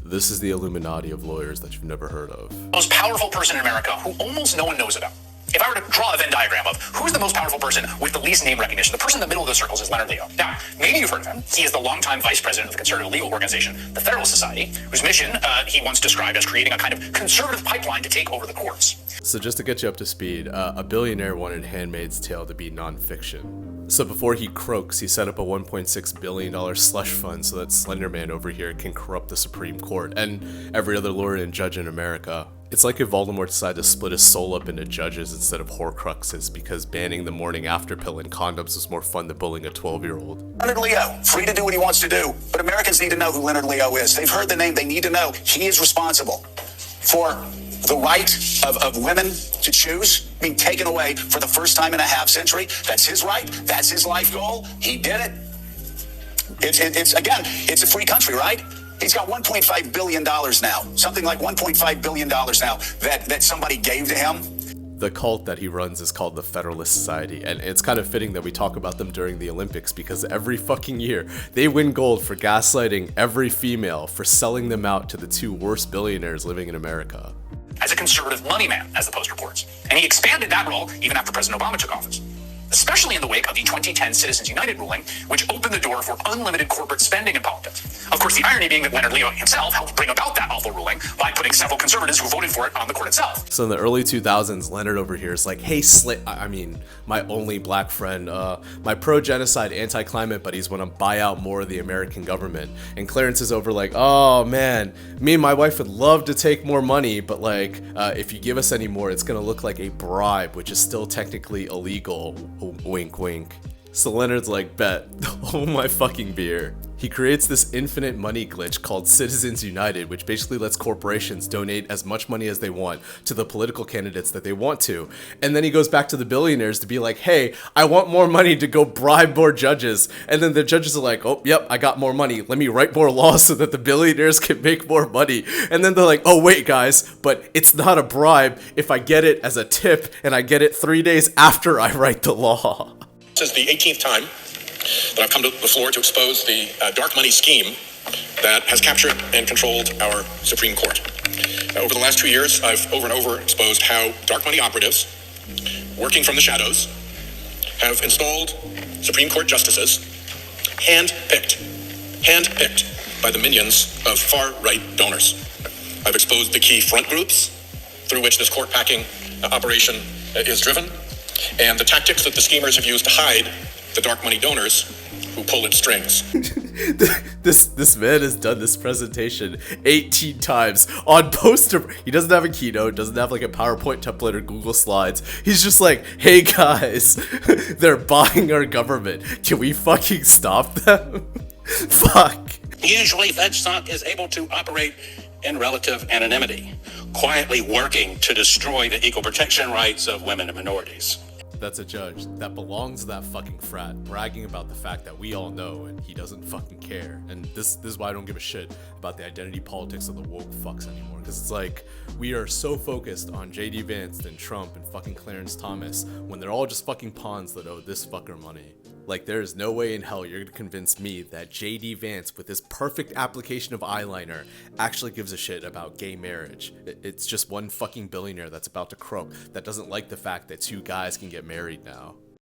This is the Illuminati of lawyers that you've never heard of. Most powerful person in America who almost no one knows about. If I were to draw a Venn diagram of who's the most powerful person with the least name recognition, the person in the middle of the circles is Leonard Leo. Now, maybe you've heard of him. He is the longtime vice president of the conservative legal organization, the Federalist Society, whose mission he once described as creating a kind of conservative pipeline to take over the courts. So just to get you up to speed, a billionaire wanted Handmaid's Tale to be nonfiction. So before he croaks, he set up a $1.6 billion slush fund so that Slenderman over here can corrupt the Supreme Court and every other lawyer and judge in America. It's like if Voldemort decided to split his soul up into judges instead of Horcruxes because banning the morning after pill and condoms was more fun than bullying a 12-year-old. Leonard Leo, free to do what he wants to do, but Americans need to know who Leonard Leo is. They've heard the name, they need to know he is responsible for the right of women to choose being taken away for the first time in a half century. That's his right. That's his life goal. He did it. It's a free country, right? He's got $1.5 billion now, something like $1.5 billion now that somebody gave to him. The cult that he runs is called the Federalist Society, and it's kind of fitting that we talk about them during the Olympics because every fucking year they win gold for gaslighting every female, for selling them out to the two worst billionaires living in America. As a conservative money man, as the Post reports. And he expanded that role even after President Obama took office, especially in the wake of the 2010 Citizens United ruling, which opened the door for unlimited corporate spending in politics. Of course, the irony being that Leonard Leo himself helped bring about that awful ruling by putting several conservatives who voted for it on the court itself. So in the early 2000s, Leonard over here is like, hey, my only black friend, my pro-genocide, anti-climate buddies want to buy out more of the American government. And Clarence is over like, oh man, me and my wife would love to take more money, but like, if you give us any more, it's going to look like a bribe, which is still technically illegal. Wink, wink. So Leonard's like, bet, hold my fucking beer. He creates this infinite money glitch called Citizens United, which basically lets corporations donate as much money as they want to the political candidates that they want to. And then he goes back to the billionaires to be like, hey, I want more money to go bribe more judges. And then the judges are like, oh, yep, I got more money. Let me write more laws so that the billionaires can make more money. And then they're like, oh, wait, guys, but it's not a bribe if I get it as a tip and I get it 3 days after I write the law. This is the 18th time that I've come to the floor to expose the dark money scheme that has captured and controlled our Supreme Court. Over the last 2 years, I've over and over exposed how dark money operatives, working from the shadows, have installed Supreme Court justices, handpicked by the minions of far-right donors. I've exposed the key front groups through which this court-packing operation is driven, and the tactics that the schemers have used to hide the dark money donors who pull its strings. This man has done this presentation 18 times on poster. He doesn't have a keynote, doesn't have like a PowerPoint template or Google Slides. He's just like, hey guys, they're buying our government. Can we fucking stop them? Fuck. Usually Fed stock is able to operate in relative anonymity, quietly working to destroy the equal protection rights of women and minorities. That's a judge that belongs to that fucking frat, bragging about the fact that we all know and he doesn't fucking care. And this is why I don't give a shit about the identity politics of the woke fucks anymore. Because it's like, we are so focused on J.D. Vance and Trump and fucking Clarence Thomas when they're all just fucking pawns that owe this fucker money. Like, there is no way in hell you're gonna convince me that J.D. Vance, with his perfect application of eyeliner, actually gives a shit about gay marriage. It's just one fucking billionaire that's about to croak that doesn't like the fact that two guys can get married now.